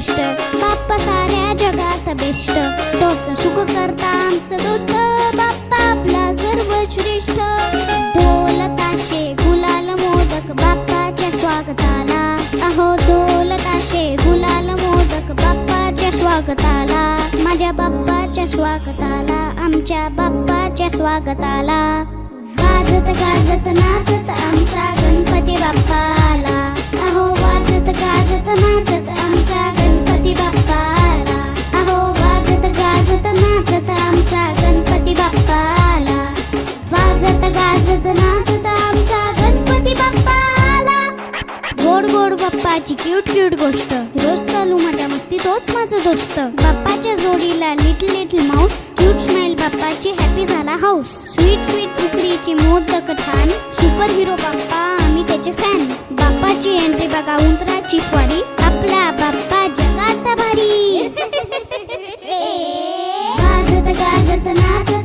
गोष्ट, बाप्पा साऱ्या जगात बेस्ट, तोच सुख करता आमचं दोस्त, बाप्पा आपला सर्वश्रेष्ठ. ढोल ताशे गुलाल मोदक बाप्पाच्या स्वागताला, अहो ढोल ताशे गुलाल मोदक बाप्पाच्या स्वागताला, माझ्या बाप्पाच्या स्वागताला, आमच्या बाप्पाच्या स्वागताला. वाजत गाजत नाचत आमचा गणपती बाप्पा आला, अहो वाजत गाजत नाचत आमचा गणपती बाप्पा आला, अहो वाजत गाजत नाचत आमचा गणपती बाप्पा आला, वाजत गाजत नाचत आमचा गणपती बाप्पा आला. गोड गोड बाप्पाची क्यूट क्यूट गोष्ट, रोज चालू माझ्या मस्ती तोच माझा दोस्त, बाप्पाच्या जोडीला little little Mouse, cute smile बाप्पाची हॅपी झाला हाऊस, स्वीट स्वीट उकडीची मोदक छान, सुपर हिरो बाप्पा आम्ही त्याचे फॅन, बाप्पाची एंट्री बघा उंदराची स्वारी, आपला बाप्पा जगात भारी. वाजत गाजत नाचत